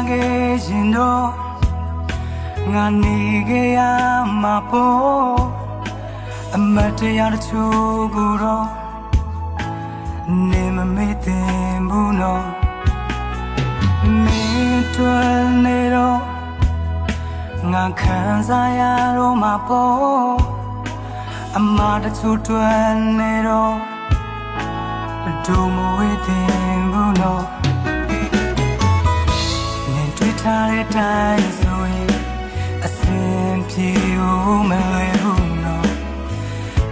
ခဲ့ရင်တော့ငါနေခဲ့ရမှာပေါ့အမတ်တရားတချို့ကိုတော့နေမမေ့သင့်ဘူးနော်မင်းတွေ့နေတော့ငါခံစားရတော့မှာပေါ့အမတ်တချို့တွေ့နေတော့ဒုမဝေးသင့်ဘူးနော်နေတွေ့ထားတဲ့တိုင်းဆိုရင်အစင်ပြေဦးမလွယ်ဘူးနော်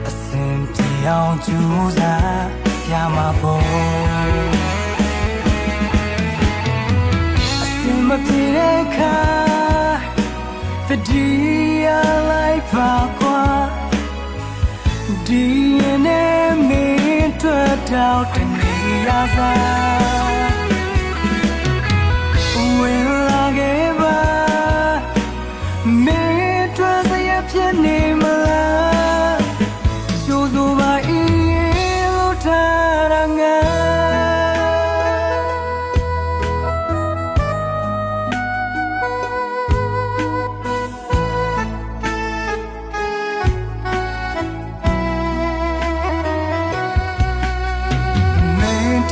အစင်ပြေအောင်ကြိုးစားရမှာပေါ့အစင်မပြေတဲ့အခါတတိယလိုက်ပါကွာဒီနေ့မင်းတွေ့တော့တနေရစားဝင်လာခဲ့ပါမင်းတွေ့စရဖြစ်နေမလားကြိုးစိုးပါအေးလို့ထားရငါ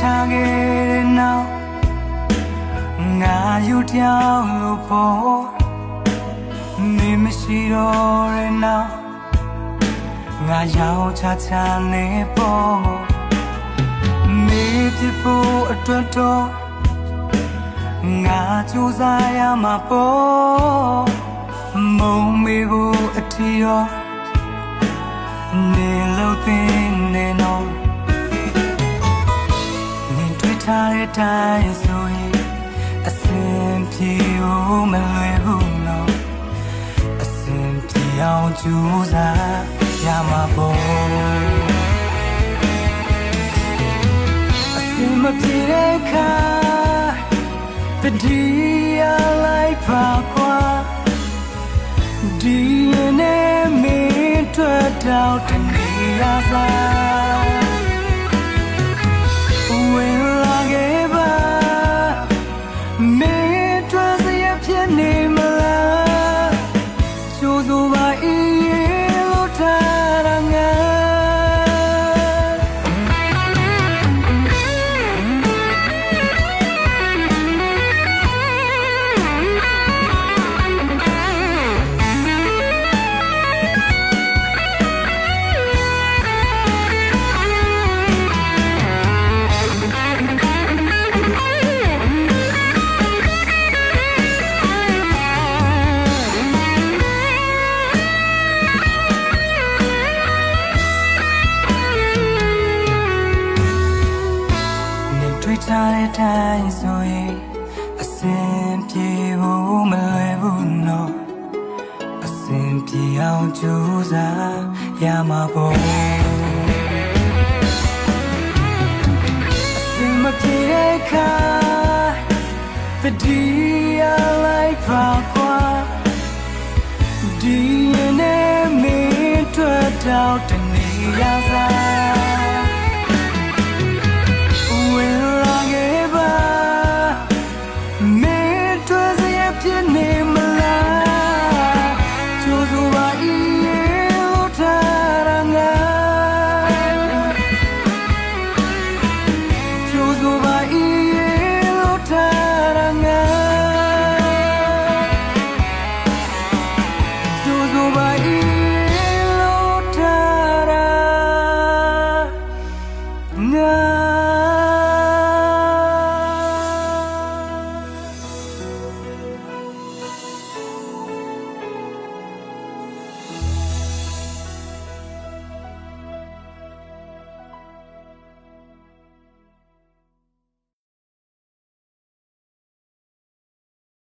ထားခဲ့တဲ့နောက်ငါယူတောင်းလို့ပေါ့မင်းမရှိတော့တဲ့နောက်ငါရောက်ချချနေပေါ့မင်းဖြစ်ဖို့အတွက်တော့ငါကြိုးစားရမှာပေါ့မုံမေကိုအထီရောနေလို့သိနေတော့ထားတဲ့တိုင်းဆိုရင်အစင်ပြေဦးမလွယ်ဘူးနော်အစင်ပြေအောင်ကြိုးစားရမှာပေါ့အစင်မပြေတဲ့အခါတတိယလိုက်ပါကွာဒီနေ့မင်းတွေ့တော့တနေရစားဝင်လာခဲ့ပါမင်းတွေ့စရဖြစ်နေမလားကြိုးစိုးပါအေးလို့ထားရငါထားတဲ့တိုင်းဆိုရင်အစင်ပြေဖို့မလွယ်ဘူးနော်အစင်ပြေအောင်ကြိုးစားရမှာပေါ့အစင်မပြေတဲ့အခါတတိယလိုက်ပါကွာဒီနေ့မင်းတွေ့တော့တနေရစား